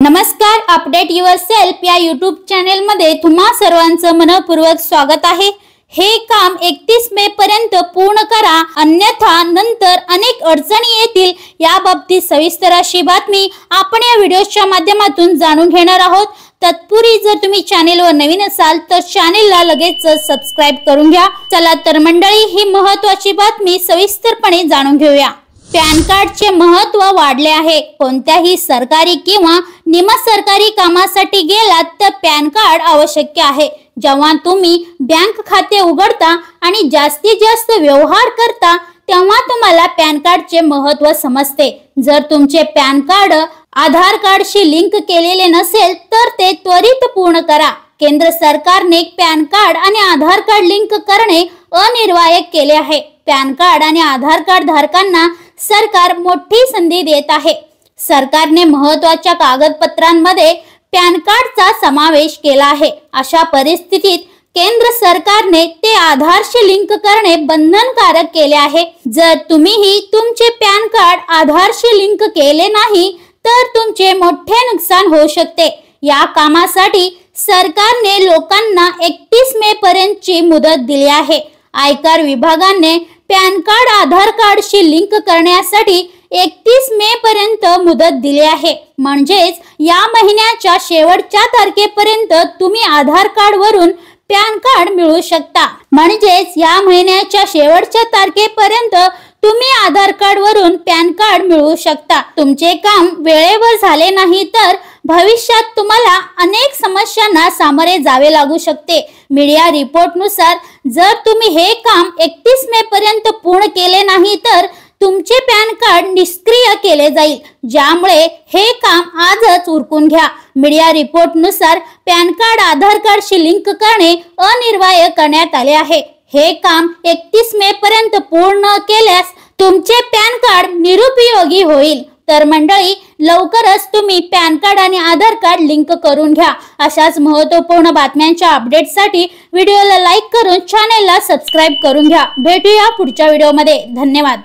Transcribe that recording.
नमस्कार, update yourself या YouTube channel मध्ये तुम्हा सर्वांचं मनपूर्वक स्वागत आहे। हे काम 31 मे पर्यंत पूर्ण करा, अन्यथा नंतर अनेक अडचणी येतील। या बाबतीत सविस्तर अशी बातमी आपण या व्हिडिओच्या माध्यमातून जाणून घेणार आहोत। तत्पूर्वी जर तुम्ही चॅनलवर नवीन असाल तर चॅनलला लगेच सबस्क्राइब करून घ्या। चला तर मंडळी, ही महत्त्वाची बातमी सविस्तरपणे जाणून घेऊया। पॅन कार्डचे महत्त्व वाढले आहे। कोणत्याही सरकारी किंवा निमसरकारी कामासाठी गेलात तर पॅन कार्ड आवश्यक आहे। जेव्हा तुम्ही बँक खाते उघडता आणि जास्तीत जास्त व्यवहार करता तेव्हा तुम्हाला पॅन कार्डचे महत्त्व समजते। जर तुमचे पॅन कार्ड आधार कार्डशी लिंक केलेले नसेल तर ते त्वरित पूर्ण करा। केंद्र सरकारने पॅन कार्ड आणि आधार कार्ड लिंक करणे अनिवार्य केले आहे। पॅन कार्ड आणि आधार कार्ड धारकांना सरकार मोठी संधी देत आहे। सरकारने महत्त्वाच्या कागदपत्रांमध्ये पॅन कार्डचा समावेश केला आहे। अशा परिस्थितीत केंद्र सरकारने ते आधारशी लिंक करणे बंधनकारक केले आहे। जर तुम्हीही तुमचे पॅन कार्ड आधारशी लिंक केले नाही तर तुमचे मोठे नुकसान होऊ शकते। या कामासाठी सरकारने लोकांना 31 मे पर्यंतची मुदत दिली आहे। आयकर विभागाने पॅन कार्ड आधार कार्डशी लिंक करण्यासाठी 31 मे पर्यंत मुदत दिली आहे। म्हणजेच या महिन्याच्या शेवटच्या तारखेपर्यंत तुम्ही आधार कार्ड वरून पॅन कार्ड मिळवू शकता। म्हणजेच या महिन्याच्या शेवटच्या तारखेपर्यंत तुम्ही आधार कार्ड वरून पॅन कार्ड मिळवू शकता। तुमचे काम वेळेवर झाले नाही तर भविष्यात तुम्हाला अनेक समस्यांना सामोरे जावे लागू शकते। मीडिया रिपोर्टनुसार जर तुम्ही हे काम 31 मे पर्यंत पूर्ण केले नाही तर तुमचे पॅन कार्ड निष्क्रिय केले जाईल, ज्यामुळे हे काम आजच उरकून घ्या। मीडिया रिपोर्टनुसार पॅन कार्ड आधार कार्डशी लिंक करणे अनिवार्य करण्यात आले आहे। हे काम 31 मे पर्यंत पूर्ण केल्यास तुमचे पॅन कार्ड निरुपयोगी होईल। तर मंडळी, लवकरच तुम्ही पॅन कार्ड आणि आधार कार्ड लिंक करून घ्या। अशाच महत्त्वपूर्ण बातम्यांच्या अपडेटसाठी व्हिडिओला लाईक करून चॅनलला सबस्क्राइब करून घ्या। भेटूया पुढच्या व्हिडिओमध्ये। धन्यवाद।